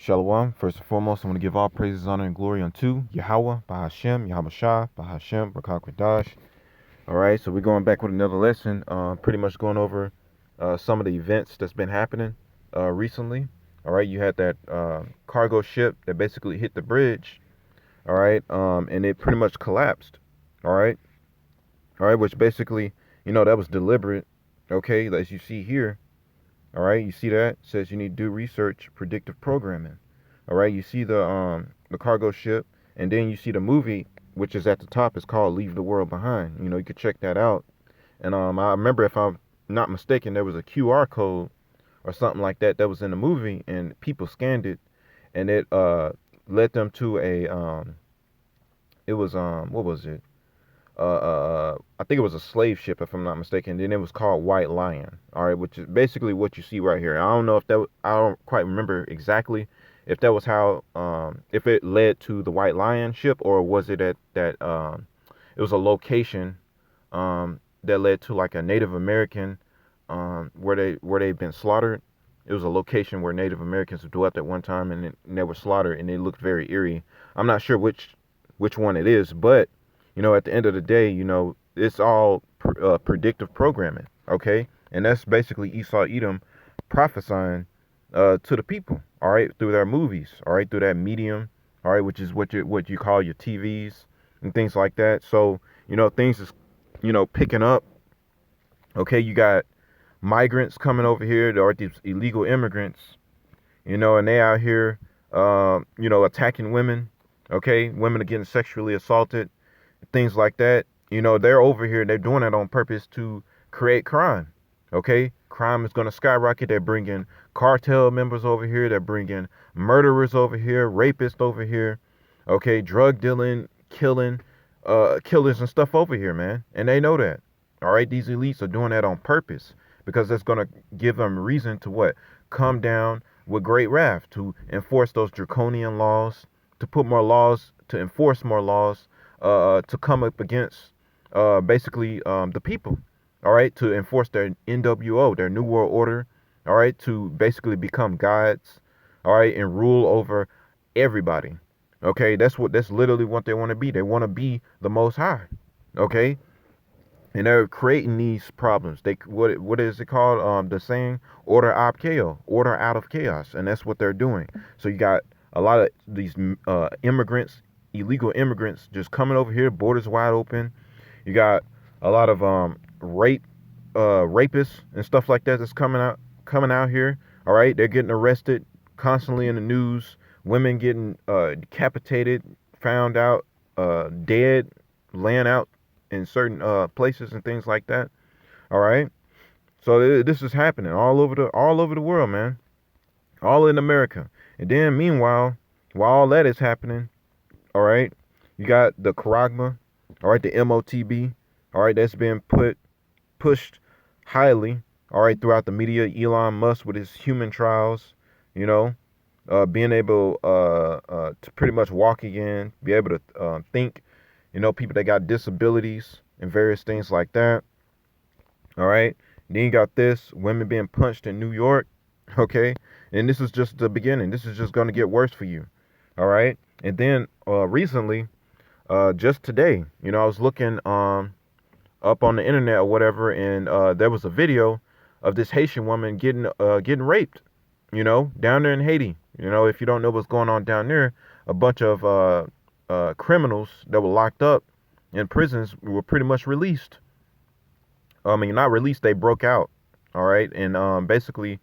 Shalom. First and foremost, I want to give all praises, honor, and glory unto Yahweh, Bahashem, Yahweh Shah, Bahashem, Bakakwadash. All right, so we're going back with another lesson, pretty much going over some of the events that's been happening recently. All right, you had that cargo ship that basically hit the bridge. All right, and it pretty much collapsed. All right, which basically, that was deliberate. Okay, as you see here. All right, you see that? It says you need to do research, predictive programming. All right, you see the cargo ship, and then you see the movie, which is at the top. It's called Leave the World Behind. You could check that out. And I remember, if I'm not mistaken, there was a QR code or something like that was in the movie, and people scanned it, and it led them to a it was what was it? I think it was a slave ship, if I'm not mistaken. Then it was called White Lion. All right, which is basically what you see right here. I don't know if that. I don't quite remember exactly if that was how. If it led to the White Lion ship, or was it at that? It was a location that led to like a Native American where they've been slaughtered. It was a location where Native Americans dwelt at one time, and they were slaughtered, and it looked very eerie. I'm not sure which one it is, but at the end of the day, it's all predictive programming, okay? And that's basically Esau Edom prophesying to the people, all right, through their movies, all right, through that medium, all right, which is what you call your TVs and things like that. So things is picking up. Okay, you got migrants coming over here, or these illegal immigrants, and they out here, attacking women. Okay, women are getting sexually assaulted, things like that. They're over here. They're doing it on purpose to create crime. Okay, crime is going to skyrocket. They're bringing cartel members over here. They're bringing murderers over here, rapists over here. Okay, drug dealing, killers and stuff over here, man. And they know that. All right, these elites are doing that on purpose because that's going to give them reason to what? Come down with great wrath to enforce those draconian laws, to put more laws, to enforce more laws, to come up against basically the people, all right, to enforce their NWO, their New World Order, all right, to basically become gods, all right, and rule over everybody. Okay, that's literally what they want to be. They want to be the Most High. Okay, and they're creating these problems. What is it called? The saying, order ab chaos, order out of chaos, and that's what they're doing. So you got a lot of these immigrants, illegal immigrants, just coming over here, borders wide open. You got a lot of rapists and stuff like that that's coming out here. All right, they're getting arrested constantly in the news. Women getting decapitated, found out dead, laying out in certain places and things like that. All right, so this is happening all over the world, man, all in America. And then meanwhile, while all that is happening, all right, you got the charagma, all right, the MOTB, all right, that's been pushed highly, all right, throughout the media. Elon Musk with his human trials, you know, being able to pretty much walk again, be able to think, people that got disabilities and various things like that. All right. Then you got this women being punched in New York. Okay. And this is just the beginning. This is just going to get worse for you. All right. And then recently, just today, I was looking up on the internet or whatever, and there was a video of this Haitian woman getting raped, down there in Haiti. If you don't know what's going on down there, a bunch of criminals that were locked up in prisons were pretty much released. I mean, not released, they broke out. All right. And basically,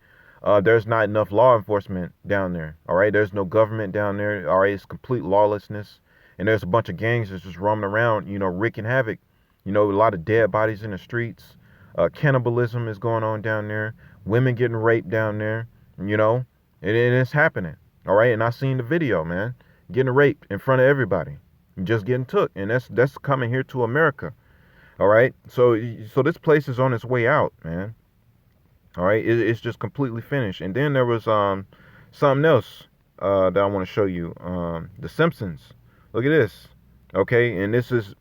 there's not enough law enforcement down there. All right. There's no government down there. All right. It's complete lawlessness. And there's a bunch of gangs that's just roaming around, wreaking havoc. A lot of dead bodies in the streets. Cannibalism is going on down there. Women getting raped down there, and it's happening. All right. And I seen the video, man, getting raped in front of everybody, just getting took. And that's coming here to America. All right. So this place is on its way out, man. All right. It's just completely finished. And then there was something else that I want to show you. The Simpsons. Look at this. Okay. And this is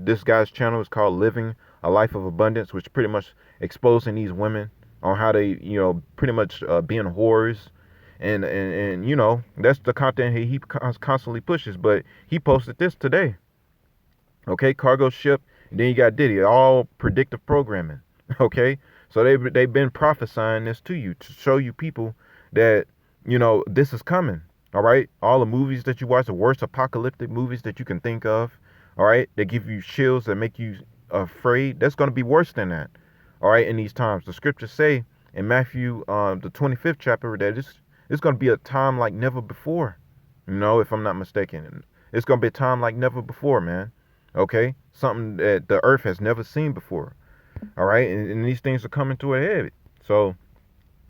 this guy's channel is called Living a Life of Abundance, which pretty much exposing these women on how they, pretty much being whores and you know, that's the content he constantly pushes. But he posted this today. Okay, cargo ship. And then you got Diddy, all predictive programming. Okay, so they've been prophesying this to you to show you people that you know this is coming. All right, all the movies that you watch, the worst apocalyptic movies that you can think of. All right, they give you chills that make you afraid. That's going to be worse than that. All right, in these times, the scriptures say in Matthew, the 25th chapter, that it's going to be a time like never before. You know, if I'm not mistaken, it's going to be a time like never before, man. Okay, something that the earth has never seen before. All right, and these things are coming to a head. So,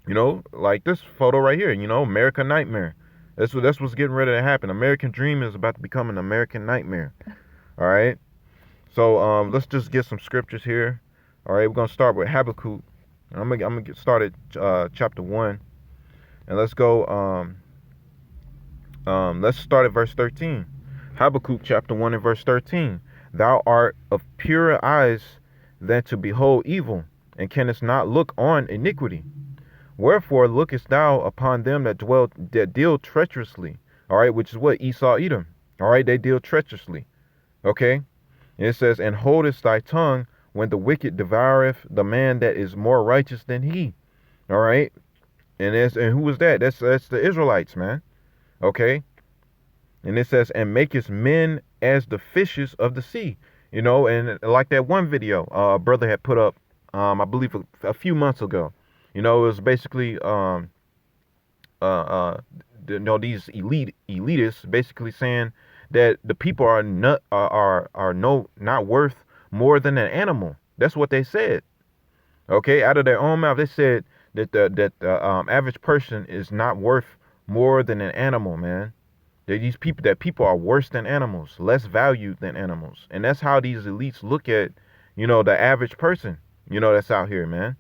you know, like this photo right here, you know, American Nightmare. That's what's getting ready to happen. American Dream is about to become an American Nightmare. All right. So let's just get some scriptures here. All right, we're gonna start with Habakkuk. I'm gonna get started chapter 1, and let's go. Let's start at verse 13. Habakkuk chapter 1 and verse 13. Thou art of purer eyes than to behold evil, and canst not look on iniquity. Wherefore lookest thou upon them that deal treacherously? All right, which is what Esau, Edom. All right, they deal treacherously. Okay, and it says, and holdest thy tongue when the wicked devoureth the man that is more righteous than he. All right, and who was that? That's the Israelites, man. Okay, and it says, and makest men as the fishes of the sea. You know, and like that one video a brother had put up, I believe a few months ago. You know, it was basically you know, these elitists basically saying that the people are not worth more than an animal. That's what they said. Okay, out of their own mouth, they said that the average person is not worth more than an animal, man. That people are worse than animals, less valued than animals, and that's how these elites look at, you know, the average person, you know, that's out here, man.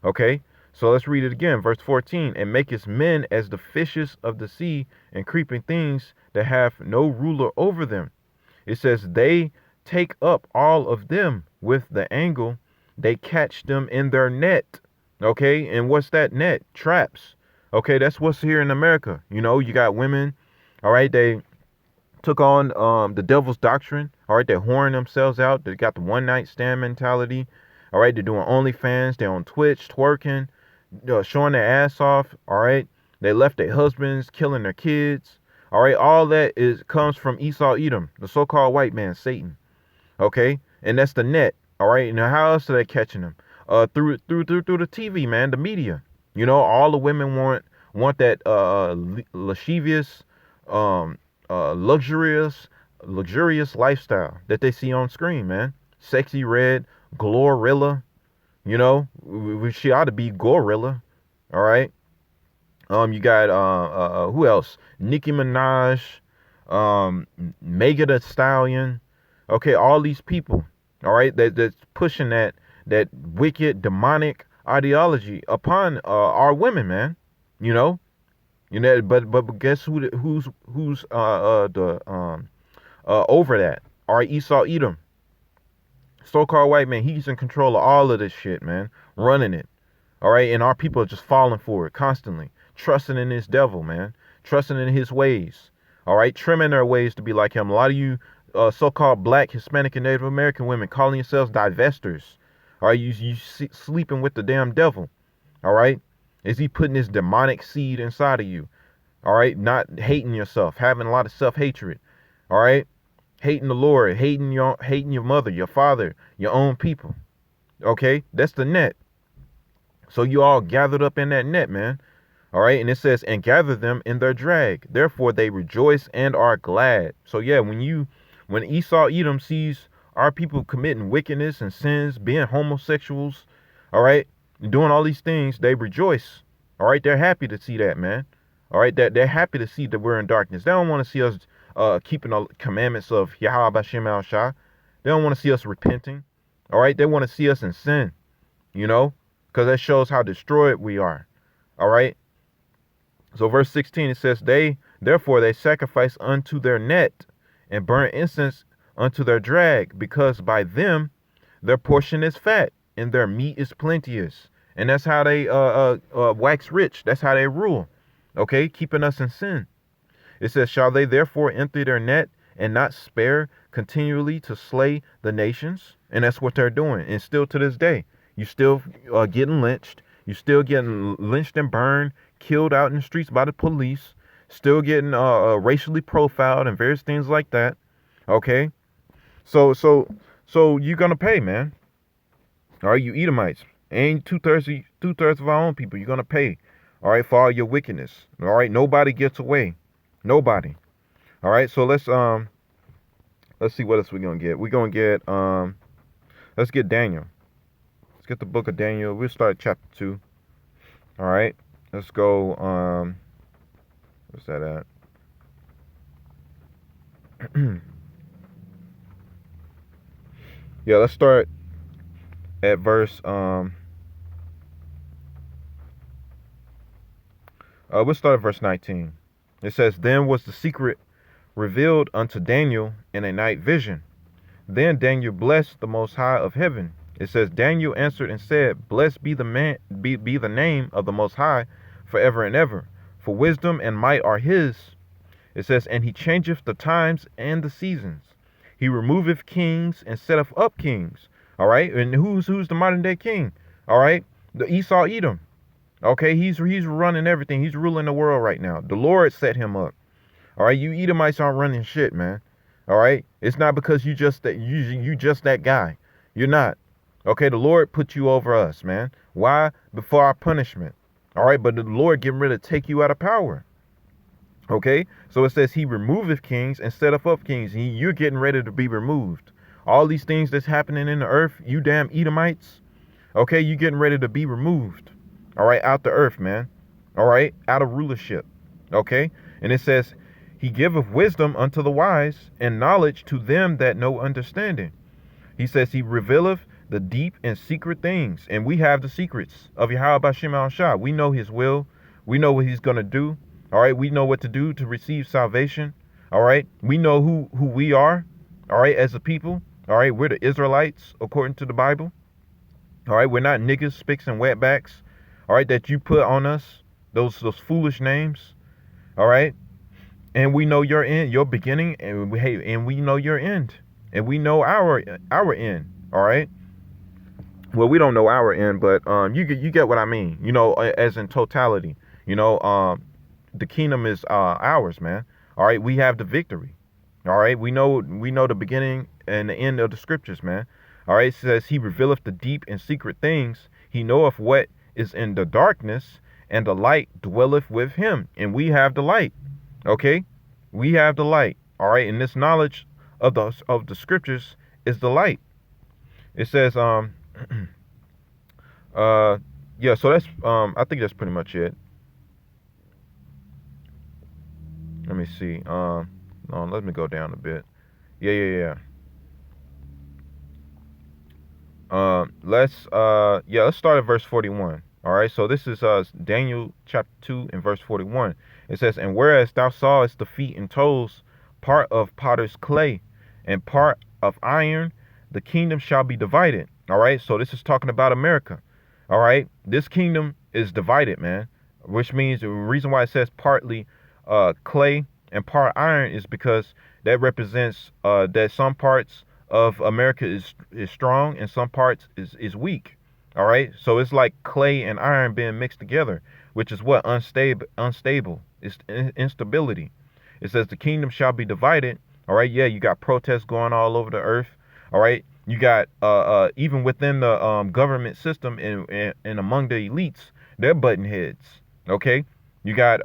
Okay, so let's read it again, verse 14. And makest men as the fishes of the sea, and creeping things that have no ruler over them. It says they take up all of them with the angle, they catch them in their net. Okay, and what's that net? Traps. Okay, that's what's here in America. You know, you got women. All right, they took on the devil's doctrine. All right, they're whoring themselves out. They got the one night stand mentality. All right, they're doing OnlyFans. They're on Twitch, twerking, showing their ass off. All right, they left their husbands, killing their kids. All right, all that comes from Esau, Edom, the so-called white man, Satan. Okay, and that's the net. All right, now how else are they catching them? Through the TV, man, the media. You know, all the women want that lascivious, luxurious lifestyle that they see on screen, man. Sexy Red, Glorilla, you know, she ought to be Gorilla. All right. You got who else? Nicki Minaj, Mega the Stallion. Okay, all these people. All right, that's pushing that wicked demonic ideology upon our women, man. You know, but guess who's over that? Our Esau Edom, so-called white man. He's in control of all of this shit, man, running it. All right, and our people are just falling for it constantly, trusting in this devil, man, trusting in his ways. All right, trimming their ways to be like him. A lot of you so-called black, Hispanic, and Native American women calling yourselves divestors. All right, you sleeping with the damn devil. All right, is he putting this demonic seed inside of you? All right, not hating yourself, having a lot of self-hatred. All right, hating the Lord, hating your mother, your father, your own people. Okay, that's the net. So you all gathered up in that net, man. All right, and it says, and gather them in their drag. Therefore they rejoice and are glad. So yeah, when Esau Edom sees our people committing wickedness and sins, being homosexuals, all right, doing all these things, they rejoice. All right, they're happy to see that, man. All right, that they're happy to see that we're in darkness. They don't want to see us keeping the commandments of Yahweh Bashem Al Shah. They don't want to see us repenting. All right, they want to see us in sin, you know, because that shows how destroyed we are. All right. So verse 16, it says, therefore they sacrifice unto their net and burn incense unto their drag, because by them their portion is fat and their meat is plenteous. And that's how they wax rich. That's how they rule. okay, keeping us in sin. It says, shall they therefore empty their net and not spare continually to slay the nations? And that's what they're doing. And still to this day, you still getting lynched. You still getting lynched and burned, killed out in the streets by the police, still getting racially profiled and various things like that. Okay. So you're gonna pay, man. All right, you Edomites. And two thirds of our own people, you're gonna pay. All right, for all your wickedness. All right, nobody gets away. Nobody. All right, so let's see what else we're gonna get. We're gonna get let's get Daniel. Let's get the book of Daniel. We'll start at chapter 2. All right, let's go. What's that at? Yeah, let's start at verse. We'll start at verse 19. It says, "Then was the secret revealed unto Daniel in a night vision. Then Daniel blessed the Most High of heaven." It says, "Daniel answered and said, Blessed be the name of the Most High forever and ever. For wisdom and might are his." It says, "And he changeth the times and the seasons. He removeth kings and setteth up kings." All right, and who's the modern day king? All right, the Esau Edom. Okay, he's running everything. He's ruling the world right now. The Lord set him up. All right, you Edomites aren't running shit, man. All right, it's not because you just that guy. You're not. Okay, the Lord put you over us, man. Why? Before our punishment. All right, but the Lord getting ready to take you out of power. Okay, so it says he removeth kings and setteth up kings. You're getting ready to be removed. All these things that's happening in the earth, you damn Edomites. Okay, you getting ready to be removed. All right, out the earth, man. All right, out of rulership. Okay, and it says, he giveth wisdom unto the wise and knowledge to them that know understanding. He says he revealeth the deep and secret things. And we have the secrets of Yahweh B'Shem Al-Shah. We know his will. We know what he's going to do. All right, we know what to do to receive salvation. All right, we know who we are. All right, as a people. All right, we're the Israelites according to the Bible. All right, we're not niggas, spicks, and wetbacks. All right, that you put on us, those foolish names. All right, and we know your end, your beginning, and we know your end, and we know our end. All right. Well, we don't know our end, but you get what I mean. You know, as in totality. You know, the kingdom is ours, man. All right, we have the victory. All right, we know the beginning and the end of the scriptures, man. All right, it says he revealeth the deep and secret things. He knoweth what is in the darkness, and the light dwelleth with him. And we have the light. Okay, we have the light. All right, and this knowledge of the scriptures is the light. It says yeah, so that's I think that's pretty much it. Let me see. Let me go down a bit. Yeah. Let's start at verse 41. All right, so this is Daniel chapter 2 and verse 41. It says, "And whereas thou sawest the feet and toes, part of potter's clay and part of iron, the kingdom shall be divided." All right, so this is talking about America. All right, this kingdom is divided, man, which means the reason why it says partly clay and part iron is because that represents that some parts of America is strong and some parts is weak. All right, so it's like clay and iron being mixed together, which is what unstable. It's instability. It says the kingdom shall be divided. All right, yeah, you got protests going all over the earth. All right, you got even within the government system and among the elites, they're butting heads. Okay, you got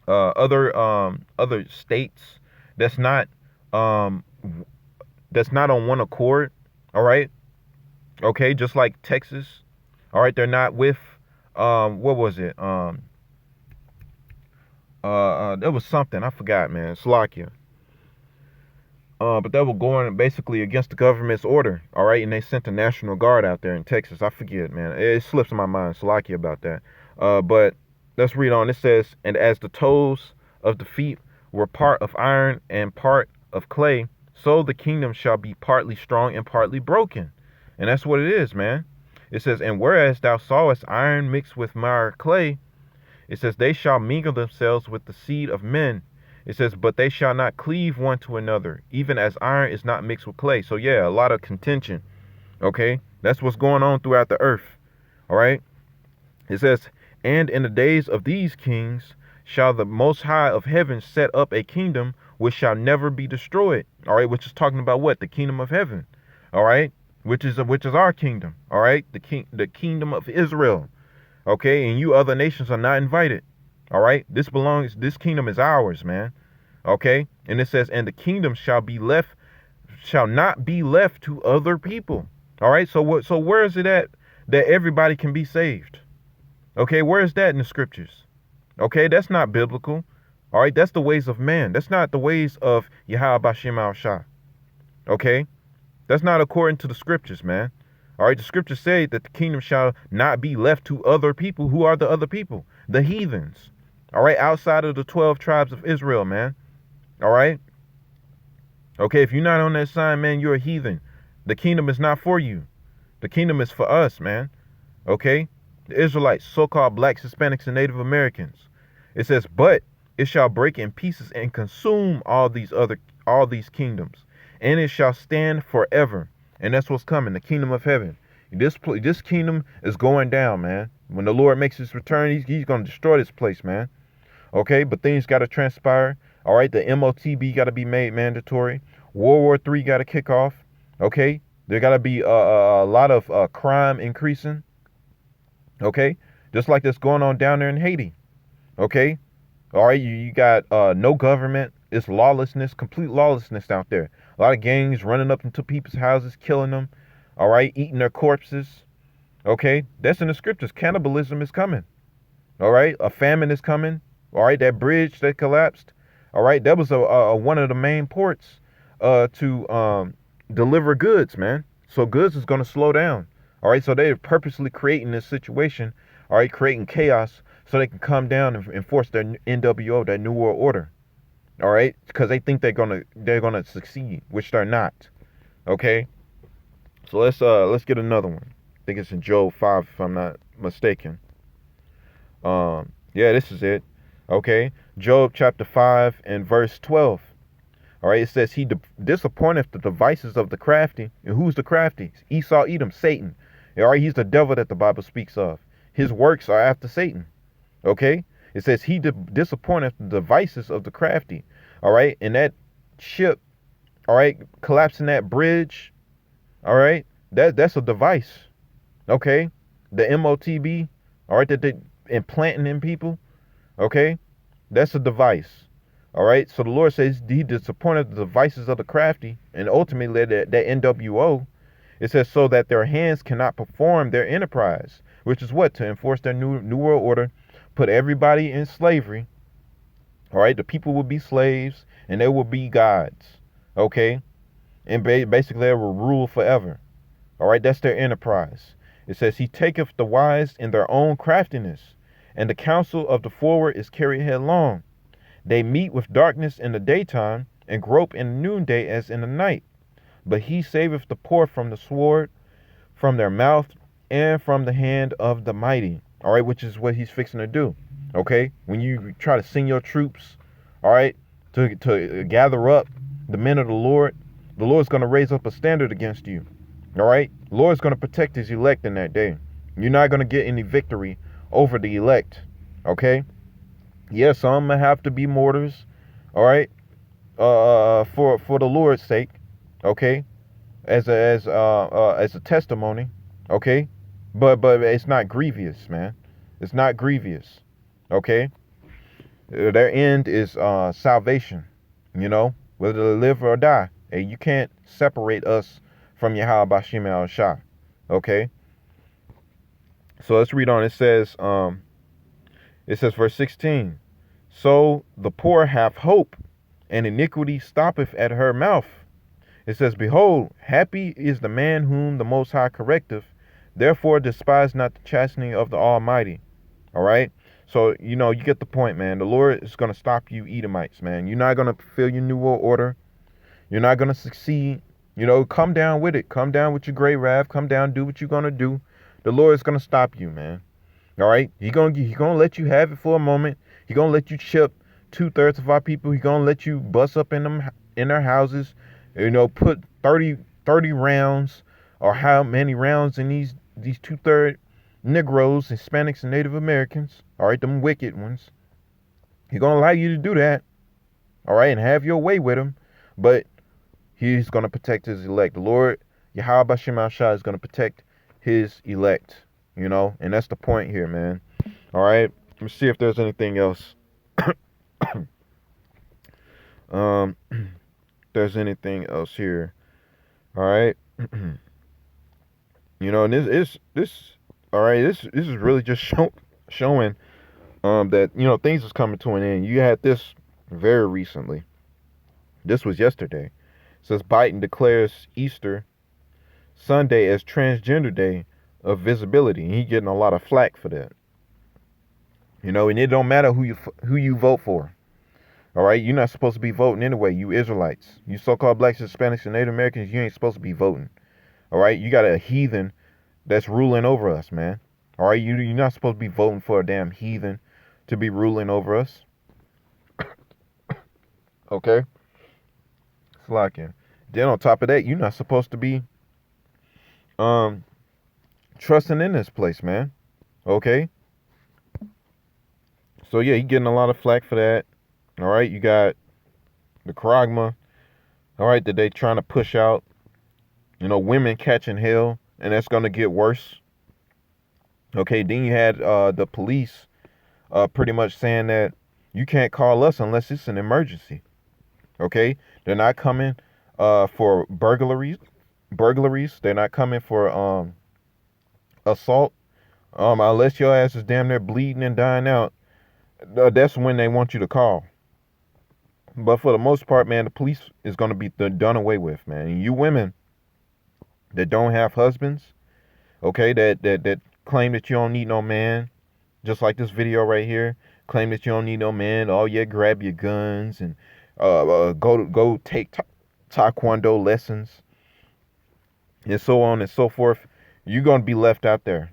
other states that's not on one accord. All right. Okay, just like Texas. All right, they're not with what was it? There was something I forgot, man. Slovakia. But they were going basically against the government's order. All right, and they sent the National Guard out there in Texas. I forget, man. It slips my mind. Slovakia about that. But let's read on. It says, "And as the toes of the feet were part of iron and part of clay, so the kingdom shall be partly strong and partly broken." And that's what it is, man. It says, "And whereas thou sawest iron mixed with mire clay, It says, they shall mingle themselves with the seed of men. It says, but they shall not cleave one to another, even as iron is not mixed with clay. So yeah, a lot of contention. Okay, that's what's going on throughout the earth. All right. It says, and in the days of these kings shall the Most High of heaven set up a kingdom which shall never be destroyed. All right, which is talking about what? The kingdom of heaven. All right, which is our kingdom. All right, the kingdom of Israel. Okay, and you other nations are not invited. All right, this kingdom is ours, man. Okay, and it says, and the kingdom shall not be left to other people. All right, so where is it at that everybody can be saved? Okay, where is that in the scriptures? Okay, that's not biblical. All right, that's the ways of man. That's not the ways of Yahweh Bashem Al Shah. Okay, that's not according to the scriptures, man. All right, the scriptures say that the kingdom shall not be left to other people. Who are the other people? The heathens. All right, outside of the 12 tribes of Israel, man. All right. Okay, if you're not on that sign, man, you're a heathen. The kingdom is not for you. The kingdom is for us, man. Okay? The Israelites, so-called blacks, Hispanics, and Native Americans. It says, but it shall break in pieces and consume all these kingdoms, and it shall stand forever. And that's what's coming, the kingdom of heaven. This kingdom is going down, man. When the Lord makes his return, he's going to destroy this place, man. Okay, but things got to transpire. All right, the MOTB got to be made mandatory. World War III got to kick off. Okay, there got to be a lot of crime increasing. Okay, just like that's going on down there in Haiti. Okay, all right, you got no government. It's lawlessness, complete lawlessness out there. A lot of gangs running up into people's houses, killing them. All right, eating their corpses. Okay, that's in the scriptures. Cannibalism is coming. All right, a famine is coming. All right, that bridge that collapsed. All right, that was one of the main ports to deliver goods, man. So goods is going to slow down. All right, so they're purposely creating this situation. All right, creating chaos so they can come down and enforce their NWO, their New World Order. All right, because they think they're gonna succeed, which they're not. Okay, so let's get another one. I think it's in Job 5, if I'm not mistaken. Yeah, this is it. Okay, Job chapter 5 and verse 12. All right, it says, he disappointeth the devices of the crafty. And who's the crafty? Esau, Edom, Satan. All right, he's the devil that the Bible speaks of. His works are after Satan. Okay, it says he disappointeth the devices of the crafty. All right, and that ship, all right, collapsing that bridge. All right, that's a device. Okay, the MOTB. All right, that they implanting in people. Okay, that's a device. All right, so the Lord says he disappointed the devices of the crafty, and ultimately that NWO. It says so that their hands cannot perform their enterprise, which is what? To enforce their new world order, put everybody in slavery. All right, the people will be slaves and they will be gods. Okay, and basically they will rule forever. All right, that's their enterprise. It says he taketh the wise in their own craftiness, and the counsel of the forward is carried headlong. They meet with darkness in the daytime, and grope in the noonday as in the night. But he saveth the poor from the sword, from their mouth, and from the hand of the mighty. All right, which is what he's fixing to do. Okay, when you try to send your troops, all right, to gather up the men of the Lord's going to raise up a standard against you. All right, the Lord's going to protect his elect in that day. You're not going to get any victory over the elect. Okay, yes, some have to be martyrs. All right, for the Lord's sake. Okay, as a testimony. Okay, but it's not grievous, man. It's not grievous. Okay, their end is salvation. You know, whether they live or die. And you can't separate us from Yahweh Bashem Al Shah. Okay, so let's read on. It says verse 16. So the poor have hope, and iniquity stoppeth at her mouth. It says, behold, happy is the man whom the Most High correcteth. Therefore despise not the chastening of the Almighty. All right. So, you know, you get the point, man. The Lord is going to stop you Edomites, man. You're not going to fulfill your new world order. You're not going to succeed. You know, come down with it. Come down with your great wrath. Come down, do what you're going to do. The Lord is going to stop you, man. All right, he gonna let you have it for a moment. He gonna let you chip 2/3 of our people. He gonna let you bust up in their houses. Put 30 rounds or how many rounds in these 2/3 Negroes, Hispanics, and Native Americans. All right, them wicked ones. He gonna allow you to do that. All right, and have your way with him, but he's gonna protect his elect. The Lord Yahweh Bashim Shah is gonna protect his elect. And that's the point here, man. All right. Let me see if there's anything else. um, there's anything else here. All right. And this. All right. This is really just showing that things is coming to an end. You had this very recently. This was yesterday. It says Biden declares Easter Sunday as Transgender Day of Visibility, and he getting a lot of flack for that. And it don't matter who you vote for. All right, you're not supposed to be voting anyway. You Israelites, you so-called blacks, Hispanics, and Native Americans, you ain't supposed to be voting. All right, you got a heathen that's ruling over us, man. All right, you're not supposed to be voting for a damn heathen to be ruling over us. Okay, slacking. Then on top of that, you're not supposed to be trusting in this place, man. Okay. So yeah, you getting a lot of flack for that. All right, you got the Kragma. All right, that they trying to push out. Women catching hell, and that's gonna get worse. Okay, then you had the police pretty much saying that you can't call us unless it's an emergency. Okay, they're not coming for burglaries. They're not coming for assault. Unless your ass is damn near bleeding and dying out. That's when they want you to call. But for the most part, man, the police is going to be done away with, man. And you women that don't have husbands, okay, that claim that you don't need no man, just like this video right here, claim that you don't need no man. Oh yeah, grab your guns and go take taekwondo lessons and so on and so forth. You're going to be left out there,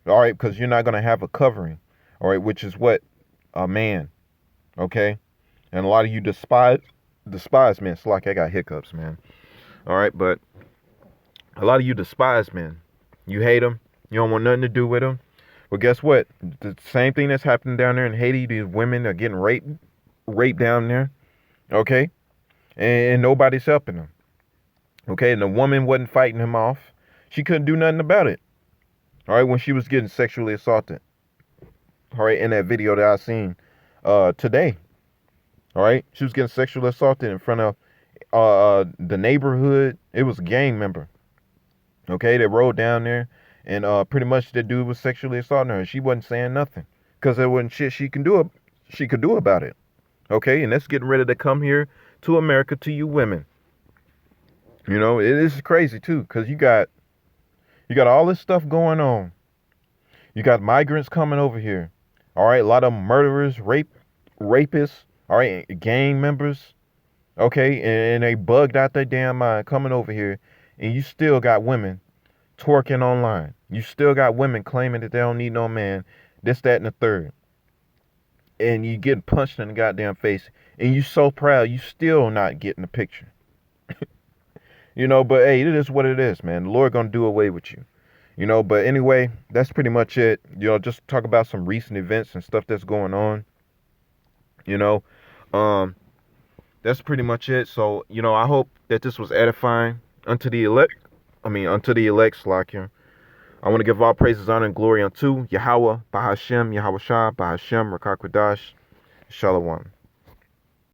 all right, because you're not going to have a covering, all right, which is what a man, okay. And a lot of you despise men. It's like I got hiccups, man. All right, but a lot of you despise men. You hate them. You don't want nothing to do with them. Well, guess what? The same thing that's happening down there in Haiti. These women are getting raped down there. Okay, and nobody's helping them. Okay, and the woman wasn't fighting him off. She couldn't do nothing about it. All right, when she was getting sexually assaulted. All right, in that video that I seen today. All right, she was getting sexually assaulted in front of the neighborhood. It was a gang member. Okay, they rode down there, and pretty much the dude was sexually assaulting her. She wasn't saying nothing because there wasn't shit she could do about it. Okay, and that's getting ready to come here to America to you women. It is crazy too, because you got all this stuff going on. You got migrants coming over here. All right, a lot of murderers, rapists. All right, gang members, okay, and they bugged out their damn mind coming over here, and you still got women twerking online. You still got women claiming that they don't need no man, this, that, and the third. And you getting punched in the goddamn face, and you so proud you still not getting the picture. But hey, it is what it is, man. The Lord gonna do away with you. But anyway, that's pretty much it. Just talk about some recent events and stuff that's going on. That's pretty much it. So, I hope that this was edifying unto the elect. Unto the elect, Slakia. I want to give all praises, honor, and glory unto Yahweh, Bahashem, Yahweh Shah, Bahashem, Rakakwadash, Shalom.